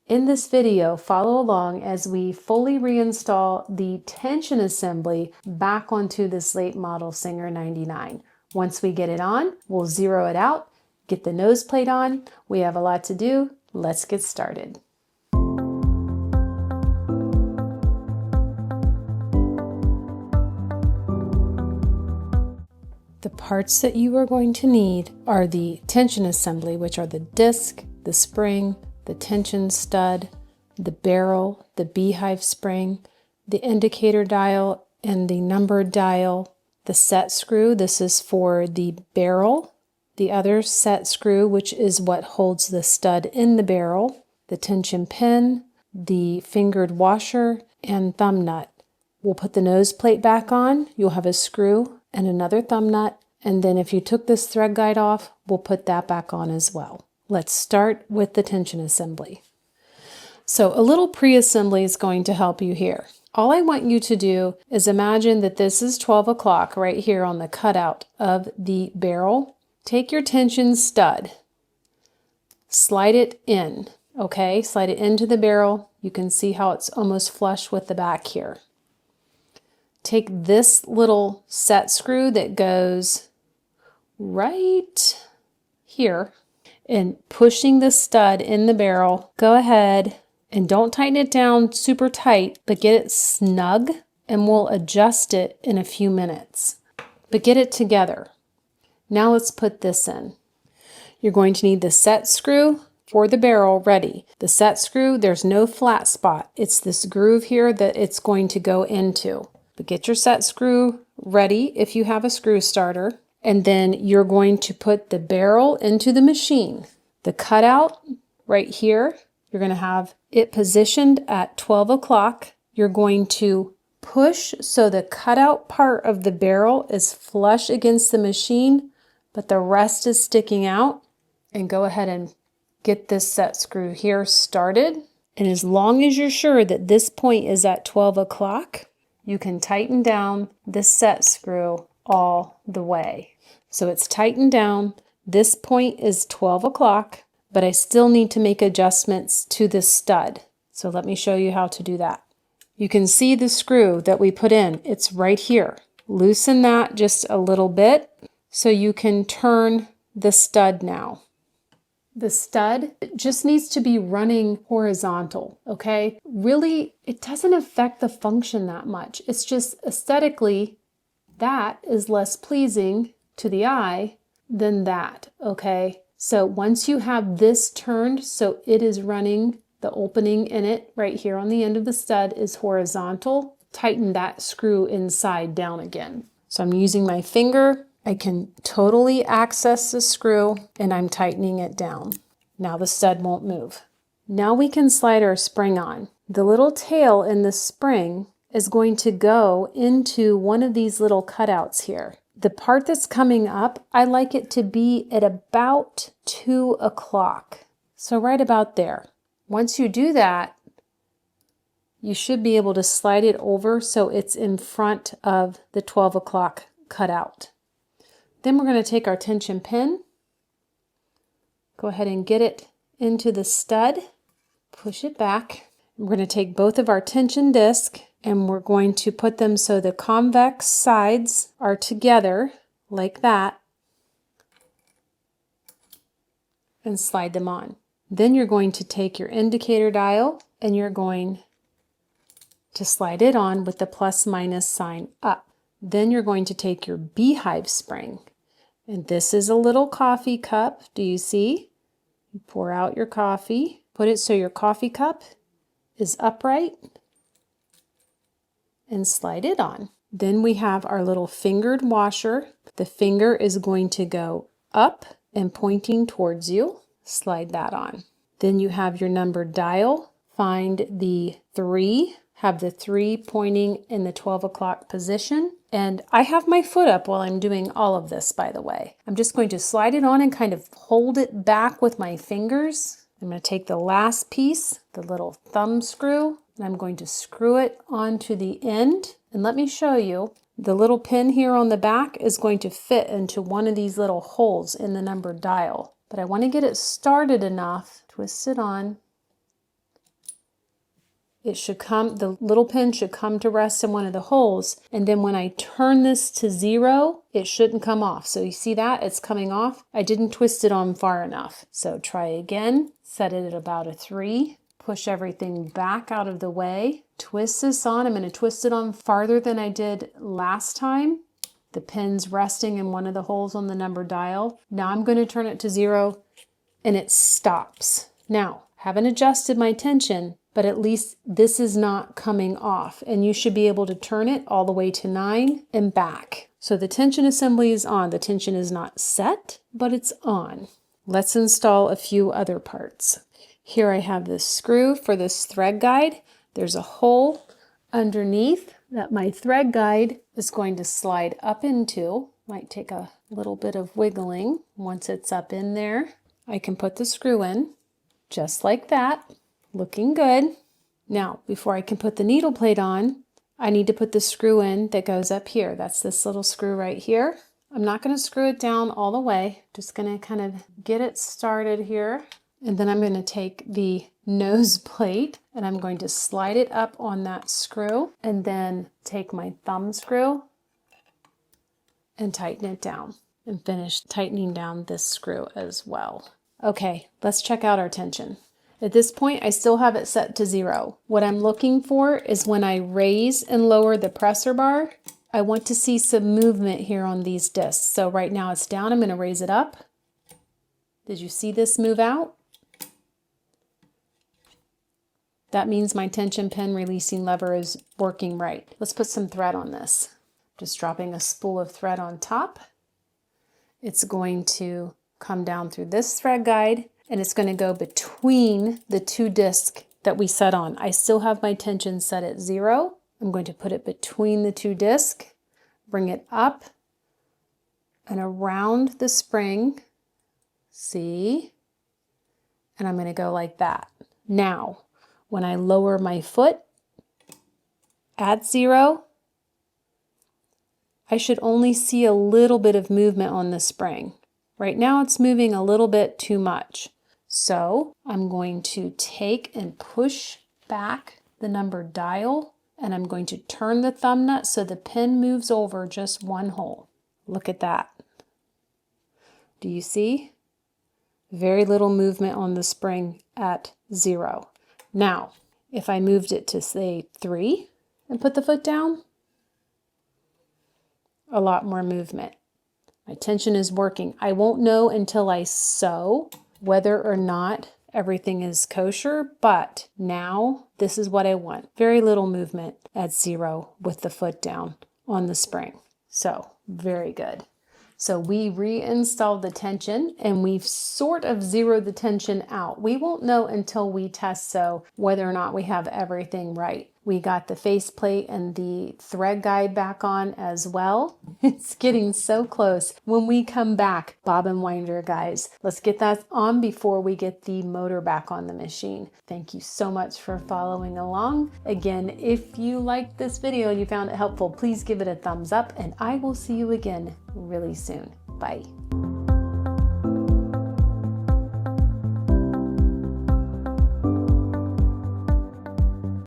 In this video, follow along as we fully reinstall the tension assembly back onto this late model Singer 99. Once we get it on, we'll zero it out, get the nose plate on. We have a lot to do. Let's get started. The parts that you are going to need are the tension assembly, which are the disc, the spring, the tension stud, the barrel, the beehive spring, the indicator dial, and the numbered dial, the set screw. This is for the barrel. The other set screw, which is what holds the stud in the barrel, the tension pin, the fingered washer, and thumb nut. We'll put the nose plate back on. You'll have a screw and another thumb nut. And then if you took this thread guide off, we'll put that back on as well. Let's start with the tension assembly. So a little pre-assembly is going to help you here. All I want you to do is imagine that this is 12 o'clock right here on the cutout of the barrel. Take your tension stud, slide it in, okay? Slide it into the barrel. You can see how it's almost flush with the back here. Take this little set screw that goes right here and pushing the stud in the barrel, go ahead and don't tighten it down super tight, but get it snug and we'll adjust it in a few minutes. But get it together. Now let's put this in. You're going to need the set screw for the barrel ready. The set screw, there's no flat spot. It's this groove here that it's going to go into. But get your set screw ready if you have a screw starter. And then you're going to put the barrel into the machine. The cutout right here, you're going to have it positioned at 12 o'clock. You're going to push so the cutout part of the barrel is flush against the machine, but the rest is sticking out. And go ahead and get this set screw here started. And as long as you're sure that this point is at 12 o'clock, you can tighten down this set screw all the way. So it's tightened down. This point is 12 o'clock, but I still need to make adjustments to this stud. So let me show you how to do that. You can see the screw that we put in. It's right here. Loosen that just a little bit so you can turn the stud now. The stud just needs to be running horizontal, okay? Really, it doesn't affect the function that much. It's just aesthetically, that is less pleasing to the eye than that, okay? So once you have this turned so it is running, the opening in it right here on the end of the stud is horizontal, tighten that screw inside down again. So I'm using my finger. I can totally access the screw and I'm tightening it down. Now the stud won't move. Now we can slide our spring on. The little tail in the spring is going to go into one of these little cutouts here. The part that's coming up, I like it to be at about 2 o'clock. So right about there. Once you do that, you should be able to slide it over so it's in front of the 12 o'clock cutout. Then we're going to take our tension pin, go ahead and get it into the stud, push it back. We're going to take both of our tension discs and we're going to put them so the convex sides are together like that and slide them on. Then you're going to take your indicator dial and you're going to slide it on with the plus minus sign up. Then you're going to take your beehive spring. And this is a little coffee cup. Do you see? You pour out your coffee, put it so your coffee cup is upright, and slide it on. Then we have our little fingered washer. The finger is going to go up and pointing towards you. Slide that on. Then you have your numbered dial. Find the 3. Have the 3 pointing in the 12 o'clock position. And I have my foot up while I'm doing all of this, by the way. I'm just going to slide it on and kind of hold it back with my fingers. I'm going to take the last piece, the little thumb screw, and I'm going to screw it onto the end. And let me show you, the little pin here on the back is going to fit into one of these little holes in the numbered dial. But I want to get it started enough, twist it on, it should come, the little pin should come to rest in one of the holes. And then when I turn this to 0, it shouldn't come off. So you see that? It's coming off. I didn't twist it on far enough. So try again, set it at about a 3. Push everything back out of the way. Twist this on. I'm going to twist it on farther than I did last time. The pin's resting in one of the holes on the number dial. Now I'm going to turn it to 0 and it stops. Now, haven't adjusted my tension, but at least this is not coming off, and you should be able to turn it all the way to 9 and back. So the tension assembly is on. The tension is not set, but it's on. Let's install a few other parts. Here I have this screw for this thread guide. There's a hole underneath that my thread guide is going to slide up into. Might take a little bit of wiggling. Once it's up in there, I can put the screw in just like that. Looking good. Now, before I can put the needle plate on, I need to put the screw in that goes up here. That's this little screw right here. I'm not going to screw it down all the way. Just going to kind of get it started here. And then I'm going to take the nose plate and I'm going to slide it up on that screw and then take my thumb screw and tighten it down and finish tightening down this screw as well. Okay, let's check out our tension. At this point, I still have it set to 0. What I'm looking for is when I raise and lower the presser bar, I want to see some movement here on these discs. So right now it's down, I'm going to raise it up. Did you see this move out? That means my tension pin releasing lever is working right. Let's put some thread on this. Just dropping a spool of thread on top. It's going to come down through this thread guide and it's going to go between the 2 discs that we set on. I still have my tension set at 0. I'm going to put it between the 2 discs, bring it up and around the spring. See? And I'm going to go like that. Now, when I lower my foot at 0, I should only see a little bit of movement on the spring. Right now it's moving a little bit too much. So I'm going to take and push back the number dial and I'm going to turn the thumb nut so the pin moves over just 1 hole. Look at that. Do you see? Very little movement on the spring at 0. Now, if I moved it to say 3 and put the foot down, a lot more movement. My tension is working. I won't know until I sew whether or not everything is kosher, but now this is what I want. Very little movement at 0 with the foot down on the spring. So very good. So we reinstalled the tension and we've sort of zeroed the tension out. We won't know until we test sew whether or not we have everything right. We got the faceplate and the thread guide back on as well. It's getting so close. When we come back, bobbin winder guys, let's get that on before we get the motor back on the machine. Thank you so much for following along. Again, if you liked this video and you found it helpful, please give it a thumbs up and I will see you again really soon. Bye.